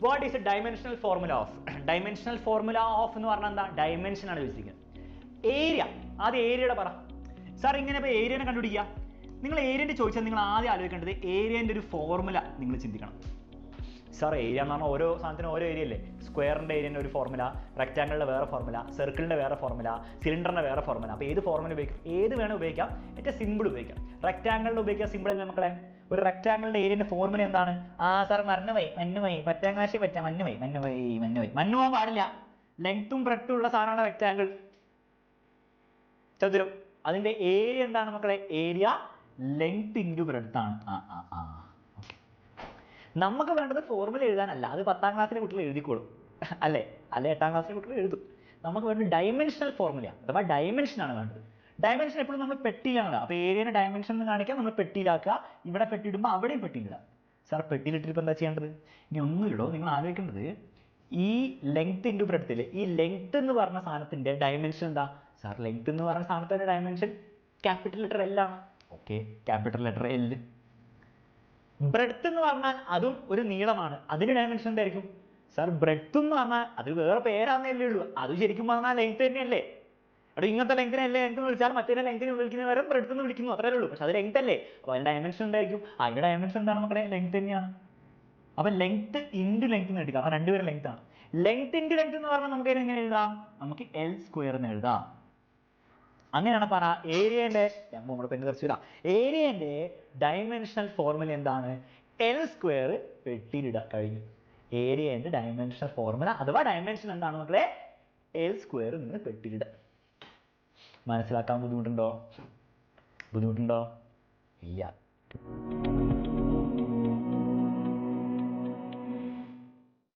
What is A dimensional formula of? Dimensional formula of എന്ന് പറഞ്ഞാൽ എന്താ? ഡയമെൻഷൻ ആണ് ചോദിച്ചിരിക്കുന്നത്. ഏരിയ, ആദ്യം ഏരിയയുടെ പറ സാർ. ഇങ്ങനെ ഇപ്പോൾ ഏരിയനെ കണ്ടുപിടിക്കുക. നിങ്ങൾ ഏരിയൻ്റെ ചോദിച്ചാൽ നിങ്ങൾ ആദ്യം ആലോചിക്കേണ്ടത് ഏരിയൻ്റെ ഒരു ഫോർമുല നിങ്ങൾ ചിന്തിക്കണം. സാർ ഏരിയ എന്ന് പറഞ്ഞാൽ ഓരോ സാധനത്തിനും ഓരോ ഏരിയ അല്ലേ. സ്ക്വയറിൻ്റെ ഏരിയൻ്റെ ഒരു ഫോർമുല, റെക്റ്റാങ്കിളിൻ്റെ വേറെ ഫോർമുല, സർക്കിളിൻ്റെ വേറെ ഫോർമുല, സിലിണ്ടറിൻ്റെ വേറെ ഫോർമുല. അപ്പോൾ ഏത് ഫോർമുല ഉപയോഗിക്കും? ഏത് വേണം ഉപയോഗിക്കാം? ഏറ്റവും സിമ്പിൾ ഉപയോഗിക്കാം. റെക്റ്റാങ്കിളിൻ്റെ ഉപയോഗിക്കാൻ സിമ്പിൾ അല്ലേ മക്കളെ? ഒരു റെക്റ്റാങ്കിളിൻ്റെ ഏരിയൻ്റെ ഫോർമുല എന്താണ്? സാർ മഞ്ഞുപോയി പത്താം ക്ലാസ്സിൽ പറ്റാം. മഞ്ഞുപോകാൻ പാടില്ല. ലെങ്ത്തും ബ്രെഡ്ത്തും ഉള്ള സാധനമാണ് റെക്റ്റാങ്കിൾ, ചതുരം. അതിൻ്റെ ഏരിയ എന്താണ് മക്കളെ? ഏരിയ ലെങ്ത് ഇൻറ്റു ബ്രെഡ്ത്ത് ആണ്. നമുക്ക് വേണ്ടത് ഫോർമുല എഴുതാനല്ല, അത് 10ാം ക്ലാസ്സിലെ കുട്ടികൾ എഴുതിക്കോളും അല്ലേ 8ാം ക്ലാസ്സിലെ കുട്ടികൾ എഴുതും. നമുക്ക് വേണ്ടത് ഡൈമെൻഷണൽ ഫോർമുല, അഥവാ ഡയമെൻഷനാണ് വേണ്ടത്. ഡയമെൻഷൻ എപ്പോഴും നമ്മൾ പെട്ടിയിലാണ്. അപ്പോൾ ഏരിയനെ ഡയമെൻഷൻ എന്ന് കാണിക്കാൻ നമ്മൾ പെട്ടിയിലാക്കുക. ഇവിടെ പെട്ടിയിടുമ്പോൾ അവിടെയും പെട്ടിയിടുക. സാർ പെട്ടിയിലിട്ടിപ്പോൾ എന്താ ചെയ്യേണ്ടത്? ഇനി ഒന്നുമില്ലോ, നിങ്ങൾ ആലോചിക്കേണ്ടത് ഈ ലെങ്ത് ഇൻറ്റു ബ്രെഡ്ത്തിൽ, ഈ ലെങ്ത് എന്ന് പറഞ്ഞ സാധനത്തിൻ്റെ ഡയമെൻഷൻ എന്താ? സാർ ലെങ്ത് എന്ന് പറഞ്ഞ സാധനത്തിൻ്റെ ഡയമെൻഷൻ ക്യാപിറ്റൽ ലെറ്റർ എൽ ആണ്. Okay, capital letter L. Breadth എന്ന് പറഞ്ഞാൽ അതും ഒരു നീളമാണ്, അതിന്റെ ഡയമെൻഷൻ എന്തായിരിക്കും? സാർ ബ്രെഡ്ത്ത് എന്ന് പറഞ്ഞാൽ അത് വേറെ പേരാന്നല്ലേ ഉള്ളൂ, അത് ശരിക്കും പറഞ്ഞാൽ ലെങ്ത് തന്നെയല്ലേ. അവിടെ ഇങ്ങനത്തെ ലെങ്തിനല്ലേ ലെങ്ത് വിളിച്ചാൽ മറ്റേ ലെങ്തിന് വിളിക്കുന്ന വരെ ബ്രെഡ്ത്ത് എന്ന് വിളിക്കുന്നു, അത്രേ ഉള്ളൂ. പക്ഷെ അത് ലെങ്ത് അല്ലേ, അപ്പോൾ അതിന്റെ ഡയമെൻഷൻ എന്തായിരിക്കും? അതിന്റെ ഡയമെൻഷൻ എന്താണ് മക്കളെ? ലെങ്ത് തന്നെയാണ്. അപ്പം ലെങ്ത് ഇൻറ്റു ലെങ്ത് എന്ന് എടുക്കാം, രണ്ടുപേരും ലെങ്ത് ആണ്. ലെങ്ത് ഇൻറ്റു ലെങ്ത് എന്ന് പറഞ്ഞാൽ നമുക്ക് എങ്ങനെ എഴുതാം? നമുക്ക് എൽ സ്ക്വയർ എന്ന് എഴുതാം. അങ്ങനെയാണ് പറ. ഏരിയന്റെ നമ്മൾ പെണ്ണ് തെറിച്ചില്ല. ഏരിയന്റെ ഡയമെൻഷണൽ ഫോർമുല എന്താണ്? എൽ സ്ക്വയർ പെട്ടിയിലിടുക, കഴിഞ്ഞു. ഏരിയന്റെ ഡയമെൻഷണൽ ഫോർമുല അഥവാ ഡയമെൻഷൻ എന്താണ് മക്കളെ? എൽ സ്ക്വയർ നിങ്ങൾ പെട്ടിയിടുക. മനസ്സിലാക്കാൻ ബുദ്ധിമുട്ടുണ്ടോ? ഇല്ല.